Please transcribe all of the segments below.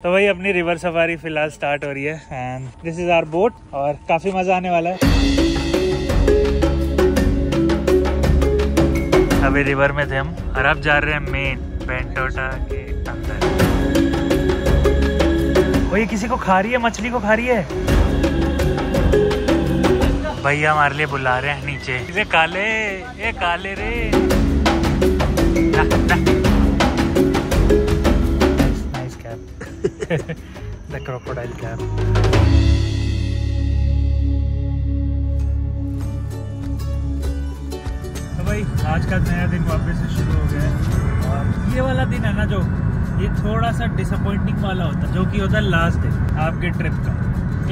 तो वही अपनी रिवर सफारी फिलहाल स्टार्ट हो रही है and this is our boat और काफी मजा आने वाला है। अभी रिवर में थे हम और अब जा रहे हैं मेन बेंटोटा के अंदर। वही किसी को खा रही है, मछली को खा रही है। भैया हमारे लिए बुला रहे हैं नीचे। इसे काले, ये काले रे। Nice cap. The crocodile cap. तो भाई आज का नया दिन वापस से शुरू हो गया है और ये वाला दिन है ना जो ये थोड़ा सा डिसअपॉइंटिंग वाला होता है, जो कि होता है लास्ट डे आपके ट्रिप का।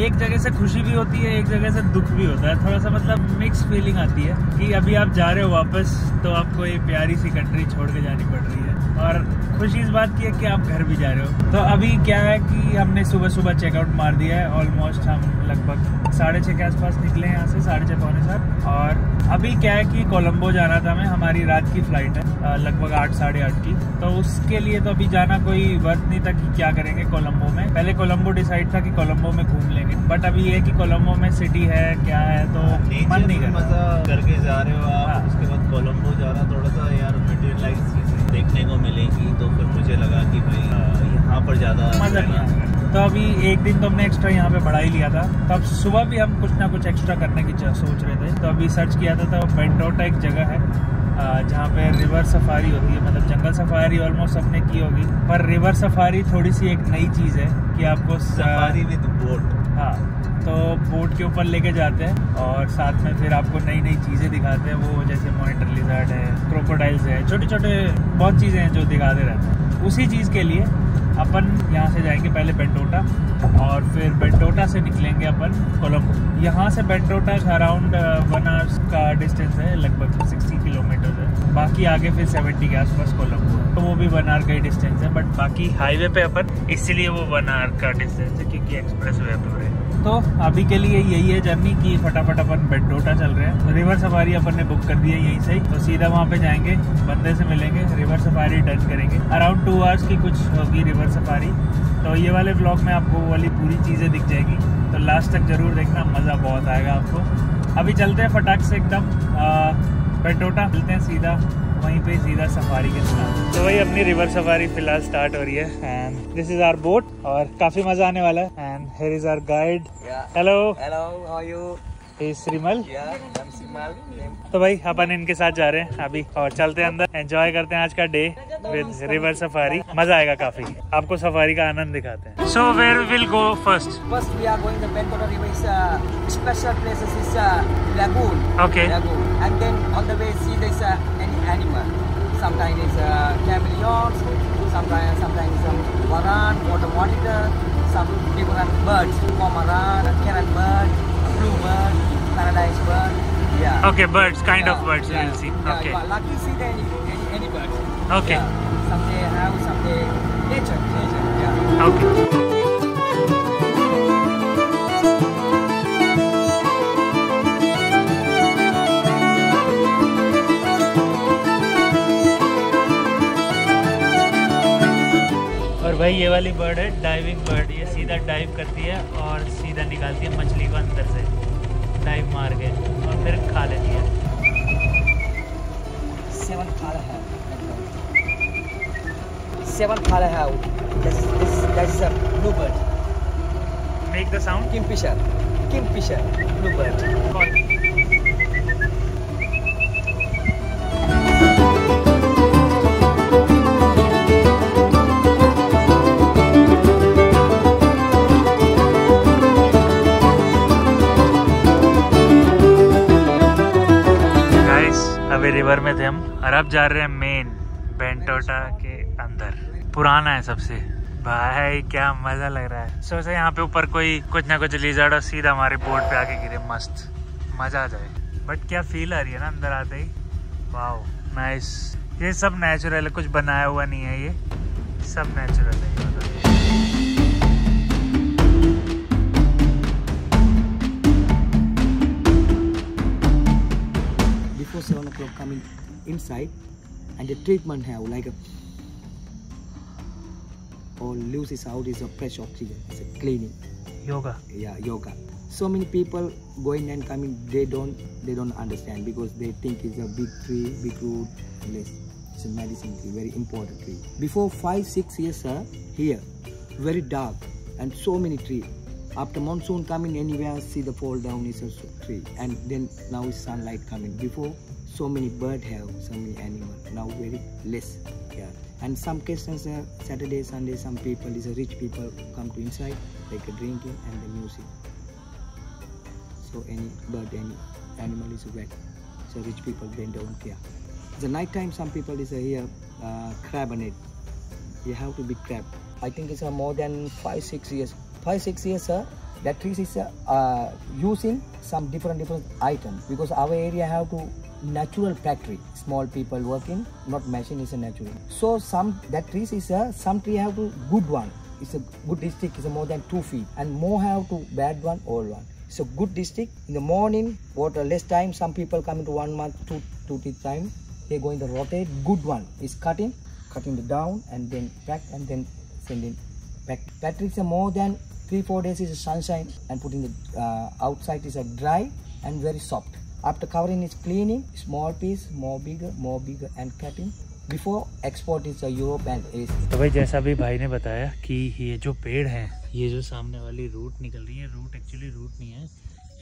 एक जगह से खुशी भी होती है, एक जगह से दुख भी होता है। थोड़ा सा मतलब मिक्स फीलिंग आती है कि अभी आप जा रहे हो वापस, तो आपको एक प्यारी सी कंट्री छोड़ के जानी पड़ रही है और खुशी इस बात की है कि आप घर भी जा रहे हो। तो अभी क्या है कि हमने सुबह सुबह चेकआउट मार दिया है। ऑलमोस्ट हम लगभग 6:30 के आसपास निकले यहाँ से, 6:30 पौने 7। और अभी क्या है कि कोलंबो जाना था हमें, हमारी रात की फ्लाइट है लगभग 8 साढ़े 8 की। तो उसके लिए तो अभी जाना कोई वर्थ नहीं था कि क्या करेंगे कोलंबो में। पहले कोलंबो डिसाइड था कि कोलंबो में घूम लेंगे, बट अभी ये कि कोलंबो में सिटी है क्या है तो मन नहीं कर मजा करके जा रहे हो आप। हाँ। उसके बाद कोलंबो जाना थोड़ा सा यार मटेरियलाइज चीजें देखने को मिलेगी, तो फिर मुझे लगा कि भाई यहाँ पर ज्यादा मजा नहीं आएगा। तो अभी एक दिन तो हमने एक्स्ट्रा यहाँ पे बढ़ा ही लिया था, तब सुबह भी हम कुछ ना कुछ एक्स्ट्रा करने की सोच रहे थे। तो अभी सर्च किया था तो बेंटोटा एक जगह है जहाँ पे रिवर सफारी होती है। मतलब जंगल सफारी ऑलमोस्ट सबने की होगी, पर रिवर सफारी थोड़ी सी एक नई चीज़ है कि आपको सफारी विद बोट। हाँ, तो बोट के ऊपर लेके जाते हैं और साथ में फिर आपको नई नई चीज़ें दिखाते हैं। वो जैसे मॉनिटर लिजर्ड है, क्रोकोडाइल्स है, छोटे छोटे बहुत चीज़ें हैं जो दिखाते रहते हैं। उसी चीज़ के लिए अपन यहाँ से जाएंगे पहले बेंटोटा और फिर बेंटोटा से निकलेंगे अपन कोलंबो। यहाँ से बेंटोटा अराउंड 1 आवर्स का डिस्टेंस है, लगभग 60 किलोमीटर है। बाकी आगे फिर 70 के आसपास कोलंबो है, तो वो भी 1 आवर का ही डिस्टेंस है। बट बाकी हाईवे पे अपन, इसीलिए वो 1 आवर का डिस्टेंस है क्योंकि एक्सप्रेस वे पे है। तो अभी के लिए यही है जर्नी की फटाफट अपन बेंटोटा चल रहे हैं। रिवर सफारी अपन ने बुक कर दी है यहीं से ही, तो सीधा वहाँ पे जाएंगे, बंदे से मिलेंगे, रिवर सफारी डन करेंगे। अराउंड 2 आवर्स की कुछ होगी रिवर सफारी। तो ये वाले व्लॉग में आपको वो वाली पूरी चीज़ें दिख जाएगी, तो लास्ट तक जरूर देखना, मज़ा बहुत आएगा आपको। अभी चलते हैं फटाक से एकदम बेंटोटा, मिलते हैं सीधा वहीं पे, सीधा सफारी के साथ। तो वही अपनी रिवर सफारी फिलहाल स्टार्ट हो रही है and this is our boat और काफी मजा आने वाला है। And here is our guide. Hello hello, how are you? Shrimal. I'm Simal. तो भाई अपन इनके साथ जा रहे हैं अभी और चलते हैं अंदर, एंजॉय करते हैं आज का डे विद रिवर सफारी। मजा आएगा काफी, आपको सफारी का आनंद दिखाते हैं। So where will go first? First we are going to Bencota River. Is special places is lagoon. Okay. Lagoon. And then on the way see there's any animal. Sometimes it's chameleons. Sometimes varan, water monitor. Some different birds. Cormorant, cannon bird, bluebird, paradise bird. Yeah. Okay, birds, kind of birds you will see. Okay. You are lucky see any birds. Okay. Yeah. Some they have, some they nature. Yeah. Okay. और भाई ये वाली bird है diving bird. ये सीधा dive करती है और सीधा निकालती है मछली को अंदर से, डाइव मार के, और फिर खा लेती है। 7 color है, 7 color है। That's a bluebird. Make the sound. Kingfisher, bluebird. Call. अभी रिवर में थे हम और अब जा रहे हैं मेन बेंटोटा के अंदर। पुराना है सबसे भाई, क्या मजा लग रहा है। सोचा यहाँ पे ऊपर कोई कुछ ना कुछ लिजर्ड और सीधा हमारे बोट पे आके गिरे, मस्त मजा आ जाए। बट क्या फील आ रही है ना अंदर आते ही, वाओ नाइस। ये सब नेचुरल है, कुछ बनाया हुआ नहीं है, ये सब नेचुरल है। Before 7 o'clock coming inside and the treatment have like a all loses out is a fresh oxygen. It's a cleaning. Yoga. Yeah, yoga. So many people going and coming, they don't understand because they think it's a big tree, big root. It's a medicine tree, very important tree. Before 5-6 years, here, very dark and so many trees. After monsoon coming anywhere, see the fall down is a tree. And then now is sunlight coming. Before, so many bird have, so many animals. Now very less. Yeah. And some cases, Saturday, Sunday, some people, is a rich people come to inside, like a drinking and the music. So any bird, any animal is wet. So rich people, they don't care. The night time, some people is here, crab on it. You have to be crab. I think it's more than 5-6 years. 5-6 years, that trees is using some different items because our area have to natural factory. Small people working, not machine, is a natural. So that trees is some tree have to good one. It's a good district, is more than 2 feet, and more have to bad one, old one. It's a good district. In the morning, water less time. Some people come into 1 month, two time. They going to rotate. Good one is cutting it down and then pack and then sending back. That trees are more than 3-4 days is sunshine and putting the outside is a dry and very soft. After covering is cleaning, small piece, more bigger and cutting. Before export is Europe and Asia. तो भाई जैसा भी भाई ने बताया कि ये जो पेड़ हैं, ये जो सामने वाली रूट निकल रही है, रूट एक्चुअली रूट नहीं है,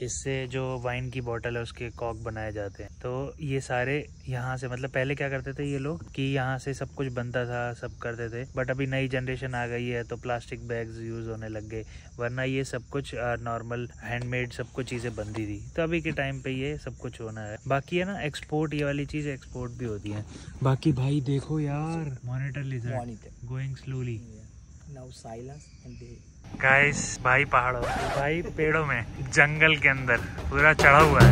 इससे जो वाइन की बोतल है उसके कॉक बनाए जाते हैं। तो ये सारे यहाँ से, मतलब पहले क्या करते थे ये लोग कि यहाँ से सब कुछ बनता था, सब करते थे, बट अभी नई जनरेशन आ गई है तो प्लास्टिक बैग्स यूज़ होने लग गए, वरना ये सब कुछ नॉर्मल हैंडमेड सब कुछ चीज़ें बनती थी। तो अभी के टाइम पे ये सब कुछ होना है। बाकी है ना एक्सपोर्ट, ये वाली चीज़ एक्सपोर्ट भी होती है। बाकी भाई देखो यार, monitor lizard going slowly. Now silence and they... guys, भाई पहाड़ों, भाई पेड़ों में, जंगल के अंदर पूरा चढ़ा हुआ है।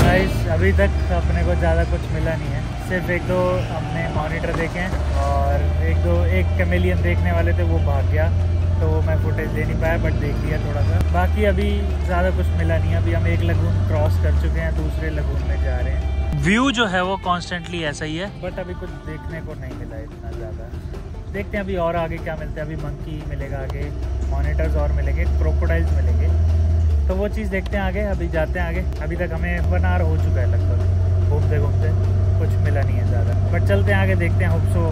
गाइस, अभी तक अपने को ज़्यादा कुछ मिला नहीं है, सिर्फ 1-2 हमने मॉनिटर देखे हैं और एक कैमेलियन देखने वाले थे, वो भाग गया तो मैं फुटेज ले नहीं पाया, बट देख लिया थोड़ा सा। बाकी अभी ज़्यादा कुछ मिला नहीं है। अभी हम एक लगून क्रॉस कर चुके हैं, दूसरे लगून में जा रहे हैं। व्यू जो है वो कॉन्स्टेंटली ऐसा ही है, बट अभी कुछ देखने को नहीं मिला इतना ज़्यादा। देखते हैं अभी और आगे क्या मिलता है। अभी मंकी मिलेगा आगे, मॉनिटर्स और मिलेंगे, क्रोकोडाइल्स मिलेंगे, तो वो चीज़ देखते हैं आगे। अभी जाते हैं आगे। अभी तक हमें 1 आवर हो चुका है लगभग, घूमते घूमते कुछ मिला नहीं है ज़्यादा, बट चलते हैं आगे, देखते हैं, होप सो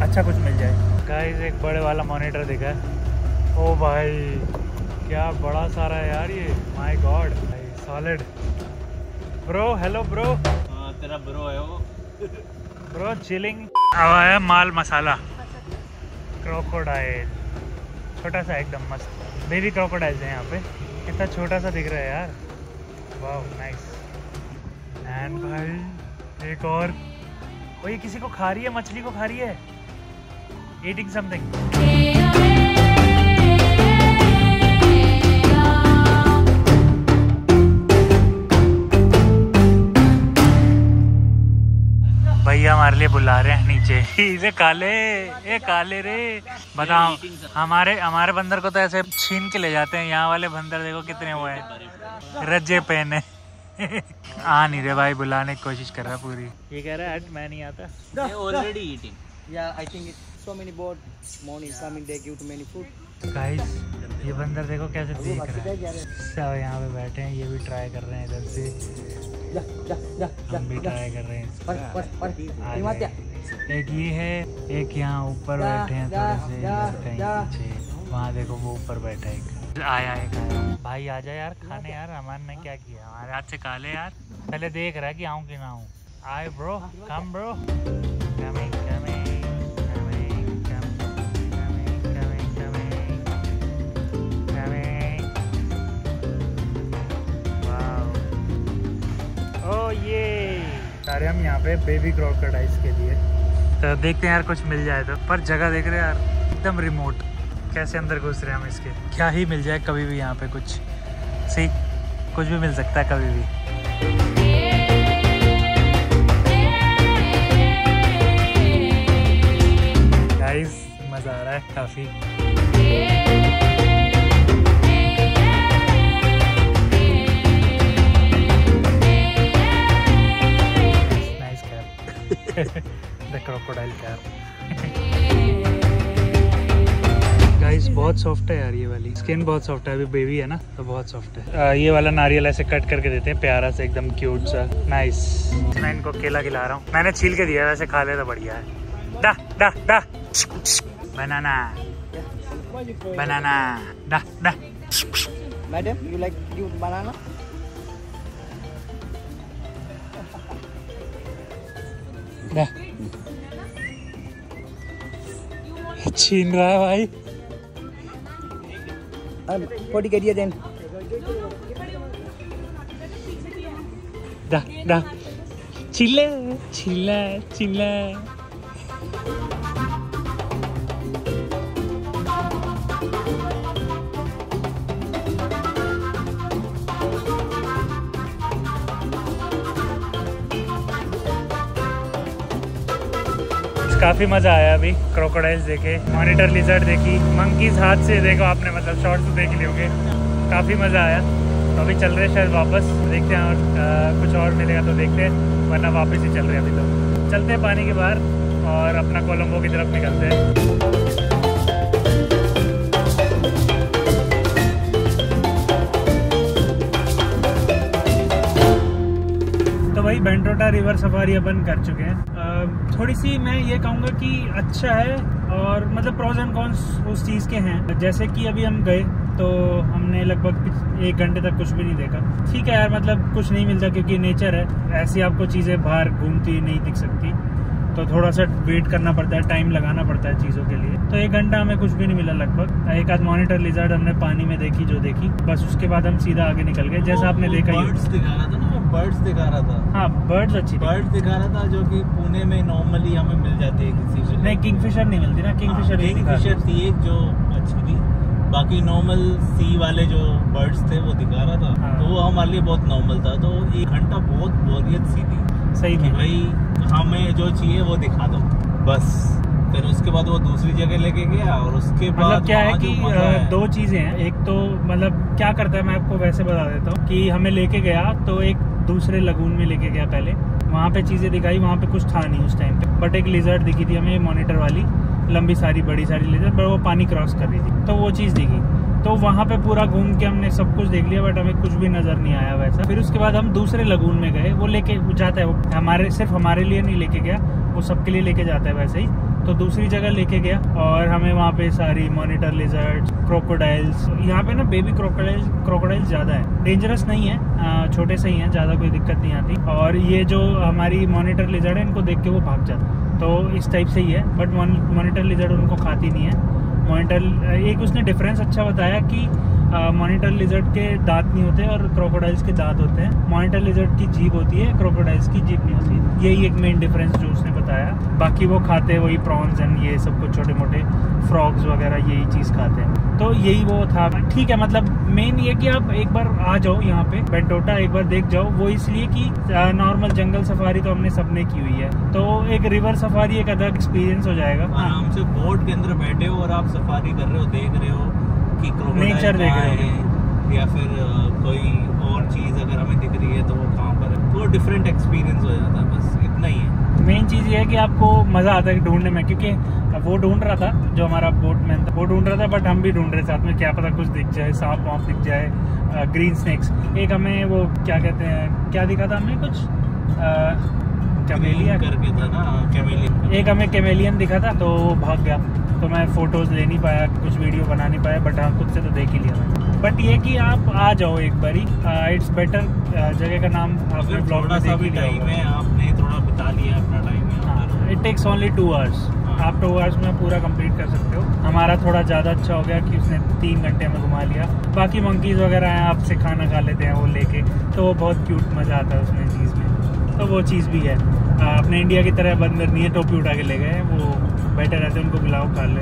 अच्छा कुछ मिल जाए। गाइस, एक बड़े वाला मॉनिटर दिखा है। ओ भाई, क्या बड़ा सारा है यार ये, माय गॉड भाई, सॉलिड। Bro, hello bro. तेरा ब्रो है वो। Bro chilling. अब है माल मसाला, क्रोकोडाइल, छोटा सा एकदम मस्त। बेबी क्रोकोडाइल्स है यहाँ पे, कितना छोटा सा दिख रहा है यार, वाह नाइस। एंड भाई एक और, वो ये किसी को खा रही है, मछली को खा रही है, ईटिंग समथिंग। भैया हमारे लिए बुला रहे हैं नीचे। ये काले रे, बताओ, हमारे बंदर को तो ऐसे छीन के ले जाते हैं, यहाँ वाले बंदर देखो कितने हुए हैं, रज्जे पहने। आ नहीं रहे भाई, बुलाने की कोशिश कर रहा है पूरी। ये कह रहा है हट, मैं नहीं आता। Already eating. Yeah, I think it's so many birds morning coming, they give too many food. Guys, ये बंदर देखो कैसे देख रहा है। सब यहाँ पे बैठे हैं, ये भी ट्राई कर रहे हैं इधर से, हम भी ट्राई कर रहे हैं। एक ये है, एक यहाँ ऊपर बैठे हैं थोड़े से पीछे, वहाँ देखो वो ऊपर बैठा है। आया भाई, आजा यार खाने यार, अमान ने क्या किया हमारे हाथ से काले यार। पहले देख रहा है कि आऊँ कि ना आऊँ। Hey bro, come bro, coming coming coming coming coming coming. Wow, ओ ये सारे हम यहाँ पे बेबी क्रोकोडाइल्स के लिए, तो देखते हैं यार कुछ मिल जाए तो। पर जगह देख रहे हैं यार, एकदम रिमोट, कैसे अंदर घुस रहे हैं हम इसके। क्या ही मिल जाए कभी भी यहाँ पे, कुछ सही कुछ भी मिल सकता है कभी भी। मज़ा आ रहा है काफ़ी। Nice cap. The crocodile cap. Guys बहुत सॉफ्ट है यार ये वाली, स्किन बहुत सॉफ्ट है, अभी बेबी है ना तो बहुत सॉफ्ट है। ये वाला नारियल ऐसे कट करके देते हैं, प्यारा सा एकदम क्यूट सा, नाइस। मैं इनको केला खिला रहा हूँ, मैंने छील के दिया, वैसे खा ले तो बढ़िया है। डा डा डा बनाना बनाना डा डा। Madam, you like banana? डा छीन रहा है भाई। What get you then? Da da, chile chile chile. काफ़ी मज़ा आया अभी, क्रोकोडाइल्स देखे, मॉनिटर लिजर्ड देखी, मंकीज हाथ से देखो आपने, मतलब शॉर्ट्स तो देख लिए होंगे, काफ़ी मज़ा आया। तो अभी चल रहे शायद वापस, देखते हैं और कुछ और मिलेगा तो देखते हैं, वरना वापस ही चल रहे हैं अभी। तो चलते हैं पानी के बाहर और अपना कोलंबो की तरफ निकलते हैं। भाई बेंटोटा रिवर सफारी अपन कर चुके हैं। थोड़ी सी मैं ये कहूँगा कि अच्छा है, और मतलब प्रोज एंड कॉन्स उस चीज़ के हैं। जैसे कि अभी हम गए तो हमने लगभग 1 घंटे तक कुछ भी नहीं देखा। ठीक है यार, मतलब कुछ नहीं मिलता क्योंकि नेचर है, ऐसी आपको चीज़ें बाहर घूमती नहीं दिख सकती, तो थोड़ा सा वेट करना पड़ता है, टाइम लगाना पड़ता है चीज़ों के लिए। तो 1 घंटा हमें कुछ भी नहीं मिला लगभग। एक आध मॉनिटर लिजर्ड हमने पानी में देखी जो देखी, बस उसके बाद हम सीधा आगे निकल गए। जैसा आपने देखा ही, बर्ड्स दिखा रहा था ना, बर्ड्स दिखा रहा था। हाँ बर्ड्स अच्छी, बर्ड्स दिखा रहा था जो कि पुणे में नॉर्मली हमें मिल जाती है किसी से। नहीं किंगफिशर नहीं मिलती ना, किंगफिशर थी एक जो अच्छी थी, बाकी नॉर्मल सी वाले जो बर्ड्स थे वो दिखा रहा था। हाँ। तो वो हमारे लिए बहुत नॉर्मल था। तो 1 घंटा बहुत बोरियत सी थी, सही कि भाई हमें जो चाहिए वो दिखा दो बस। फिर उसके बाद वो दूसरी जगह लेके गया, और उसके बाद मतलब क्या है कि 2 चीज़ें हैं। एक तो मतलब क्या करता है, मैं आपको वैसे बता देता हूँ कि हमें लेके गया तो एक दूसरे लगून में लेके गया पहले, वहाँ पे चीज़ें दिखाई, वहाँ पे कुछ था नहीं उस टाइम पे, बट एक लिजर्ड दिखी थी हमें, मॉनिटर वाली लंबी सारी बड़ी सारी लिजर्ड, पर वो पानी क्रॉस कर रही थी, तो वो चीज़ दिखी। तो वहाँ पे पूरा घूम के हमने सब कुछ देख लिया, बट हमें कुछ भी नज़र नहीं आया वैसा। फिर उसके बाद हम दूसरे लगून में गए, वो लेके जाता है, वो हमारे सिर्फ हमारे लिए नहीं लेके गया, वो सबके लिए लेके जाता है वैसे ही। तो दूसरी जगह लेके गया और हमें वहाँ पे सारी मॉनिटर लिजर्ड्स, क्रोकोडाइल्स, यहाँ पे ना बेबी क्रोकोडाइल्स ज़्यादा है, डेंजरस नहीं है, छोटे से ही हैं, ज़्यादा कोई दिक्कत नहीं आती। और ये जो हमारी मॉनिटर लिजर्ड है, इनको देख के वो भाग जाता, तो इस टाइप से ही है। बट मॉनिटर लिजर्ड उनको खाती नहीं है। मॉनिटर एक उसने डिफरेंस अच्छा बताया कि मॉनिटर लिजर्ड के दांत नहीं होते और क्रोकोडाइल्स के दांत होते हैं। मॉनिटर लिजर्ड की जीभ होती है, क्रोकोडाइल्स की जीभ नहीं होती। यही एक मेन डिफरेंस जो उसने बताया। बाकी वो खाते हैं वही प्रॉन्स एंड ये सब कुछ, छोटे मोटे फ्रॉग्स वगैरह यही चीज़ खाते हैं। तो यही वो था। ठीक है, मतलब मेन ये कि आप एक बार आ जाओ यहाँ पे बेंटोटा, एक बार देख जाओ। वो इसलिए कि नॉर्मल जंगल सफारी तो हमने सबने की हुई है, तो एक रिवर सफारी एक अलग एक्सपीरियंस हो जाएगा। आराम से बोट के अंदर बैठे हो और आप सफारी कर रहे हो, देख रहे हो कि नेचर देख रहे हैं, या फिर कोई और चीज़ अगर हमें दिख रही है तो वो कहाँ पर है, तो डिफरेंट एक्सपीरियंस हो जाता है। बस इतना ही है। मेन चीज़ ये है कि आपको मज़ा आता है ढूंढने में, क्योंकि वो ढूंढ रहा था जो हमारा बोटमैन था, वो ढूंढ रहा था, बट हम भी ढूंढ रहे साथ में, क्या पता कुछ दिख जाए, सांप वाप दिख जाए, ग्रीन स्नेक्स। एक हमें वो क्या कहते हैं, क्या दिखा था हमें, कुछ कैमेलियन करके था ना, कैमेलियन। एक हमें कैमेलियन दिखा था, तो वो भाग गया, तो मैं फ़ोटोज़ ले नहीं पाया, कुछ वीडियो बना नहीं पाया, बट हाँ खुद से तो देख ही लिया मैंने। बट ये कि आप आ जाओ एक बारी, इट्स बेटर। जगह का नाम आपने ब्लॉग में देख ही लिया होगा। आपने थोड़ा बिता लिया अपना टाइम यहाँ। It takes only 2 hours. आप 2 आवर्स में पूरा कंप्लीट कर सकते हो। हमारा थोड़ा ज़्यादा अच्छा हो गया कि उसने 3 घंटे में घुमा लिया। बाकी मंकीज़ वगैरह हैं, आपसे खाना खा लेते हैं वो लेके, तो वो बहुत क्यूट मज़ा आता है उसमें चीज़ में, तो वो चीज़ भी है। अपने इंडिया की तरह बंदर नहीं है, टोपी उठा के ले गए, वो बैठे रहते हैं, उनको खिलाओ खा ले,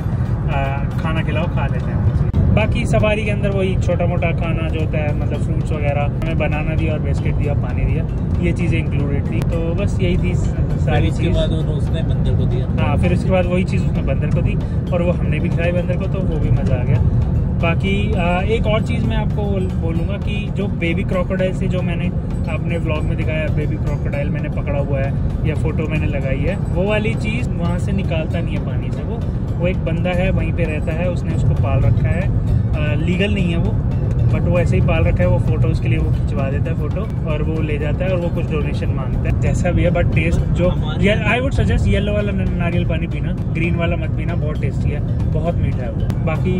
खाना खिलाओ खा लेते हैं वो चीज़। बाकी सवारी के अंदर वही छोटा मोटा खाना जो होता है, मतलब फ्रूट्स वगैरह, हमें बनाना दिया और बिस्किट दिया, पानी दिया, ये चीज़ें इंक्लूडेड थी। तो बस यही थी सारी चीज़। उसके बाद उसने बंदर को दिया। हाँ, फिर उसके बाद वही चीज़ उसने बंदर को दी और वो हमने भी खिलाई बंदर को, तो वो भी मज़ा आ गया। बाकी एक और चीज़ मैं आपको बोलूँगा कि जो बेबी क्रोकोडाइल से जो मैंने अपने व्लॉग में दिखाया, बेबी क्रोकोडाइल मैंने पकड़ा हुआ है या फ़ोटो मैंने लगाई है, वो वाली चीज़ वहाँ से निकालता नहीं है पानी से। वो एक बंदा है, वहीं पे रहता है, उसने उसको पाल रखा है, लीगल नहीं है वो, बट वो ऐसे ही पाल रखा है। वो फ़ोटोज़ के लिए वो खिंचवा देता है फ़ोटो और वो ले जाता है और वो कुछ डोनेशन मांगता है, जैसा भी है। बट टेस्ट जो आई वुड सजेस्ट येलो वाला नारियल पानी पीना, ग्रीन वाला मत पीना, बहुत टेस्टी है, बहुत मीठा है वो। बाकी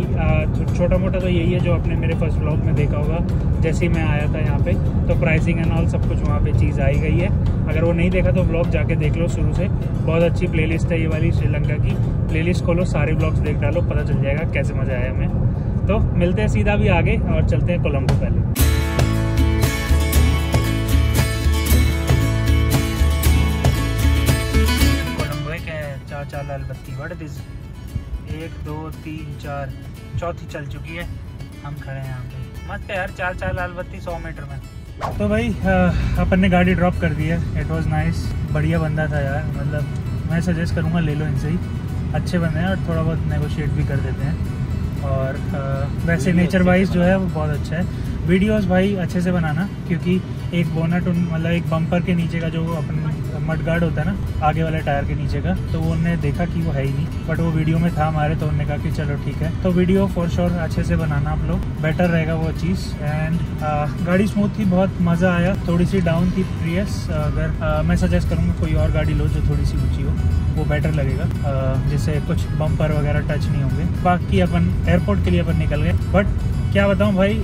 छोटा मोटा तो यही है जो आपने मेरे फर्स्ट व्लॉग में देखा होगा, जैसे ही मैं आया था यहाँ पे, तो प्राइसिंग एंड ऑल सब कुछ वहाँ पे चीज़ आई गई है। अगर वो नहीं देखा तो व्लॉग जाके देख लो शुरू से, बहुत अच्छी प्लेलिस्ट है ये वाली, श्रीलंका की प्लेलिस्ट खोलो, सारे व्लॉग्स देख डालो, पता चल जाएगा कैसे मज़ा आया हमें। तो मिलते हैं सीधा भी आगे और चलते हैं कोलंबो पहले। कोलंबो है क्या है? चार लाल बत्ती, व्हाट इज 1 2 3 4 चौथी चल चुकी है, हम खड़े हैं यहाँ पे। मस्त है यार, चार लाल बत्ती 100 मीटर में। तो भाई अपन ने गाड़ी ड्रॉप कर दी है, इट वाज नाइस, बढ़िया बंदा था यार, मतलब मैं सजेस्ट करूँगा ले लो इनसे ही, अच्छे बंदे हैं और थोड़ा बहुत नेगोशिएट भी कर देते हैं। और वैसे नेचर वाइज जो है वो बहुत अच्छा है। वीडियोस भाई अच्छे से बनाना, क्योंकि एक बोनट मतलब एक बम्पर के नीचे का जो अपन मड गार्ड होता है ना, आगे वाले टायर के नीचे का, तो वो उन्होंने देखा कि वो है ही नहीं, बट वो वीडियो में था हमारे, तो उन्होंने कहा कि चलो ठीक है। तो वीडियो फॉर श्योर अच्छे से बनाना आप लोग, बेटर रहेगा वो चीज़। एंड गाड़ी स्मूथ थी, बहुत मज़ा आया। थोड़ी सी डाउन थी प्रियस, अगर मैं सजेस्ट करूँगा कोई और गाड़ी लो जो थोड़ी सी ऊँची हो, वो बेटर लगेगा, जिससे कुछ बम्पर वगैरह टच नहीं होंगे। बाकी अपन एयरपोर्ट के लिए अपन निकल गए, बट क्या बताऊं भाई,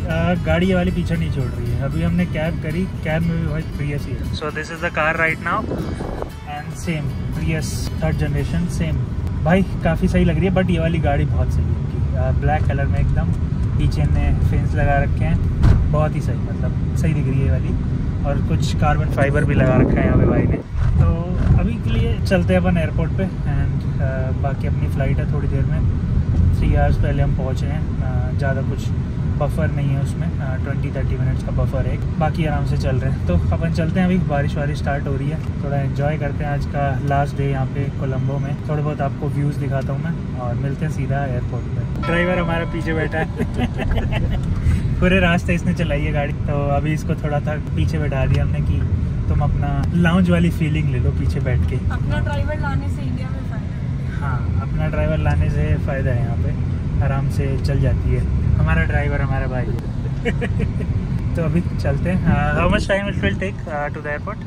गाड़ी वाली पीछे नहीं छोड़ रही है। अभी हमने कैब करी, कैब में भी भाई प्रियस ही है। So this is the car right now and same Prius 3rd generation same. भाई काफ़ी सही लग रही है, बट ये वाली गाड़ी बहुत सही है, ब्लैक कलर में एकदम, पीछे ने फेंस लगा रखे हैं, बहुत ही सही, मतलब सही दिख रही है ये वाली, और कुछ कार्बन फाइबर भी लगा रखा है यहाँ पे भाई ने। तो अभी के लिए चलते हैं अपन एयरपोर्ट पे एंड बाकी अपनी फ़्लाइट है थोड़ी देर में, 3 आवर्स पहले हम पहुँचे हैं, ज़्यादा कुछ बफर नहीं है उसमें, 20-30 मिनट्स का बफर है, बाकी आराम से चल रहे हैं। तो अपन चलते हैं, अभी बारिश स्टार्ट हो रही है, थोड़ा एंजॉय करते हैं आज का लास्ट डे यहाँ पे कोलंबो में। थोड़ा बहुत आपको व्यूज़ दिखाता हूँ मैं और मिलते हैं सीधा एयरपोर्ट पे। ड्राइवर हमारा पीछे बैठा है पूरे रास्ते इसने चलाई है गाड़ी, तो अभी इसको थोड़ा था पीछे बैठा दिया हमने कि तुम अपना लाउंज वाली फीलिंग ले लो पीछे बैठ के। अपना ड्राइवर लाने से इंडिया में फ़ायदा है। हाँ, अपना ड्राइवर लाने से फ़ायदा है, यहाँ पे आराम से चल जाती है, हमारा ड्राइवर हमारा भाई तो अभी चलते हैं। How much time it will take to the airport?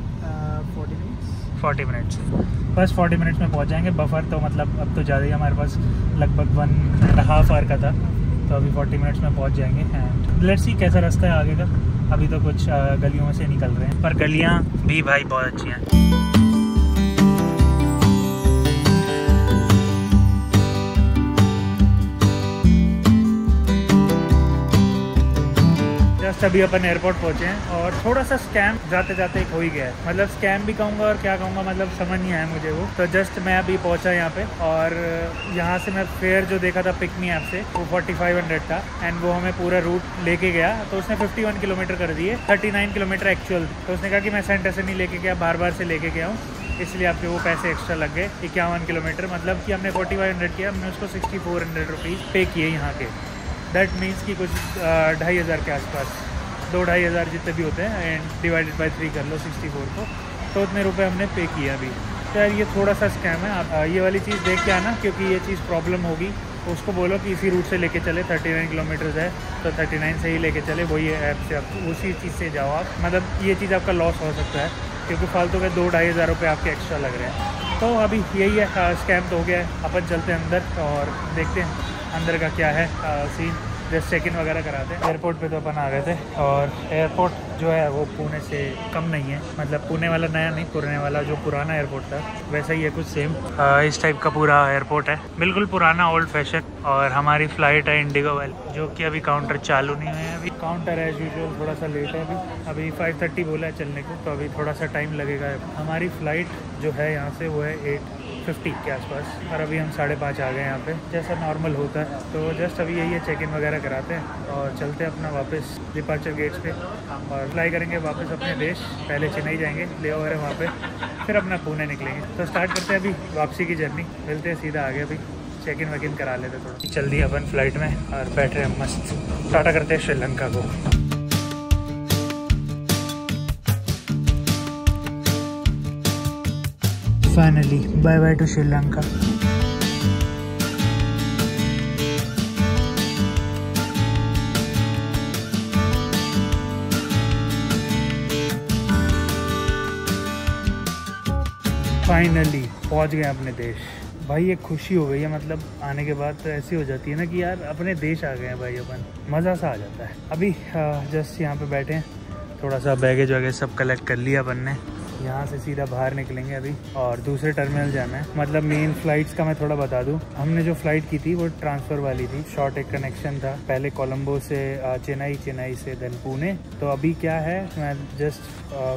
40 minutes, बस 40 मिनट्स में पहुंच जाएंगे। बफर तो मतलब अब तो ज़्यादा ही, हमारे पास लगभग 1.5 आवर का था, तो अभी 40 मिनट्स में पहुंच जाएंगे। एंड लेट्स सी कैसा रास्ता है आगे का। अभी तो कुछ गलियों में से निकल रहे हैं, पर गलियाँ भी भाई बहुत अच्छी हैं। जस्ट अभी अपन एयरपोर्ट पहुंचे हैं और थोड़ा सा स्कैम जाते जाते हो ही गया है, मतलब स्कैम भी कहूँगा और क्या कहूँगा, मतलब समझ नहीं आया मुझे वो। तो जस्ट मैं अभी पहुंचा यहाँ पे और यहाँ से मैं फेयर जो देखा था पिक मी ऐप से, वो 4500 था एंड वो हमें पूरा रूट लेके गया। तो उसने 51 किलोमीटर कर दिए, 39 किलोमीटर एक्चुअल। तो उसने कहा कि मैं सेंटर से नहीं लेके गया, बार बार से लेके गया हूँ, इसलिए आपके वो पैसे एक्स्ट्रा लग गए। 51 किलोमीटर मतलब कि हमने 4500 किया, हमने उसको 6400 रुपीज़ पे किए यहाँ के। दैट मीन्स कि कुछ 2500 के आसपास, 2-2500 जितने भी होते हैं एंड डिवाइडेड बाई 3 कर लो 64 को, तो उतने रुपए हमने पे किया अभी। तो यार ये थोड़ा सा स्कैम है, आप ये वाली चीज़ देख के आना, क्योंकि ये चीज़ प्रॉब्लम होगी। उसको बोलो कि इसी रूट से लेके चले, 39 किलोमीटर्स है तो 39 से ही लेके चले, वही ऐप से आप उसी चीज़ से जाओ आप। मतलब ये चीज़ आपका लॉस हो सकता है, क्योंकि फालतू के 2-2500 रुपये आपके एक्स्ट्रा लग रहे हैं। तो अभी यही है, स्कैम तो हो गया है। अपन चलते हैं अंदर और देखते हैं अंदर का क्या है सीन, जस्ट चेक इन वगैरह कराते हैं। एयरपोर्ट पे तो अपन आ गए थे और एयरपोर्ट जो है वो पुणे से कम नहीं है, मतलब पुणे वाला नया नहीं, पुणे वाला जो पुराना एयरपोर्ट था वैसा ही है कुछ सेम। इस टाइप का पूरा एयरपोर्ट है, बिल्कुल पुराना ओल्ड फैशन। और हमारी फ़्लाइट है इंडिगो वाली, जो कि अभी काउंटर चालू नहीं हुए हैं। अभी काउंटर एज यूजुअल थोड़ा सा लेट है, अभी 5:30 बोला है चलने को, तो अभी थोड़ा सा टाइम लगेगा। हमारी फ़्लाइट जो है यहाँ से वो है 8:50 4:50 के आसपास, और अभी हम 5:30 आ गए यहाँ पे, जैसा नॉर्मल होता है। तो जस्ट अभी यही है, चेक इन वगैरह कराते हैं और चलते हैं अपना वापस डिपार्चर गेट्स पे और फ्लाई करेंगे वापस अपने देश। पहले चेन्नई जाएंगे, ले ओवर है वहाँ पे, फिर अपना पुणे निकलेंगे। तो स्टार्ट करते हैं अभी वापसी की जर्नी, मिलते हैं सीधा आगे। अभी चेक इन वेक इन करा लेते थोड़ा, चल दिए अपन फ्लाइट में और बैठ रहे हैं मस्त। टाटा करते हैं श्रीलंका को। Finally bye bye to Sri Lanka. Finally पहुंच गए अपने देश। भाई ये खुशी हो गई है, मतलब आने के बाद तो ऐसी हो जाती है ना कि यार अपने देश आ गए हैं भाई अपन, मज़ा सा आ जाता है। अभी जस्ट यहाँ पे बैठे हैं, थोड़ा सा बैगेज वगैरह सब कलेक्ट कर लिया अपन ने। यहाँ से सीधा बाहर निकलेंगे अभी और दूसरे टर्मिनल जाना है। मतलब मेन फ्लाइट्स का मैं थोड़ा बता दूँ, हमने जो फ़्लाइट की थी वो ट्रांसफ़र वाली थी, शॉर्ट एक कनेक्शन था, पहले कोलंबो से चेन्नई, चेन्नई से देन पुणे। तो अभी क्या है, मैं जस्ट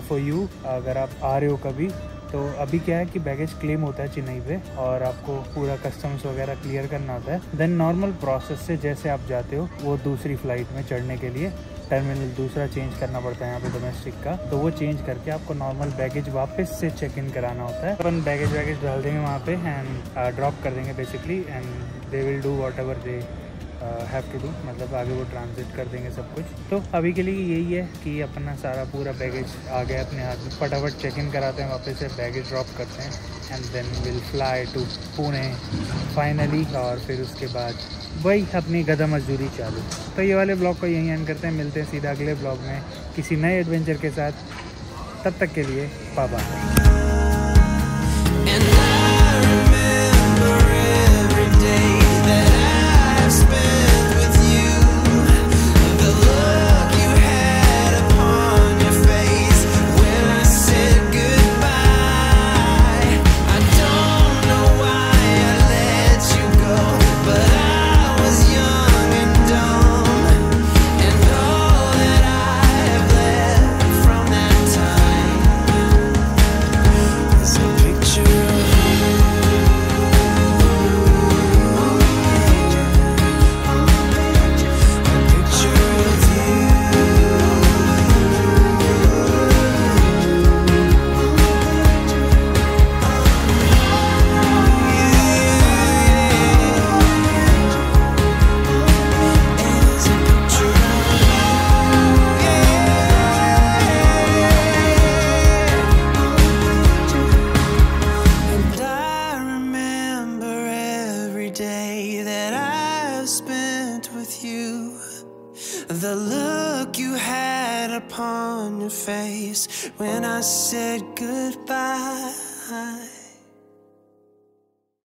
फॉर यू, अगर आप आ रहे हो कभी, तो अभी क्या है कि बैगेज क्लेम होता है चेन्नई पे और आपको पूरा कस्टम्स वगैरह क्लियर करना होता है। देन नॉर्मल प्रोसेस से जैसे आप जाते हो वो दूसरी फ़्लाइट में चढ़ने के लिए टर्मिनल दूसरा चेंज करना पड़ता है यहाँ पे डोमेस्टिक का, तो वो चेंज करके आपको नॉर्मल बैगेज वापस से चेक इन कराना होता है। अपन बैगेज वैगेज डाल देंगे वहाँ पे एंड ड्रॉप कर देंगे basically, and they will do whatever they have to do, मतलब आगे वो ट्रांसलेट कर देंगे सब कुछ। तो अभी के लिए यही है कि अपना सारा पूरा बैगेज आ गया अपने हाथ में, फटाफट चेक इन कराते हैं, वापस से बैगेज ड्रॉप करते हैं and then will fly to Pune finally. और फिर उसके बाद वही अपनी गधा मजदूरी चालू। तो ये वाले ब्लॉग को यहीं एंड करते हैं, मिलते हैं सीधा अगले ब्लॉग में किसी नए एडवेंचर के साथ। तब तक के लिए bye bye. The look you had upon your face when I said goodbye.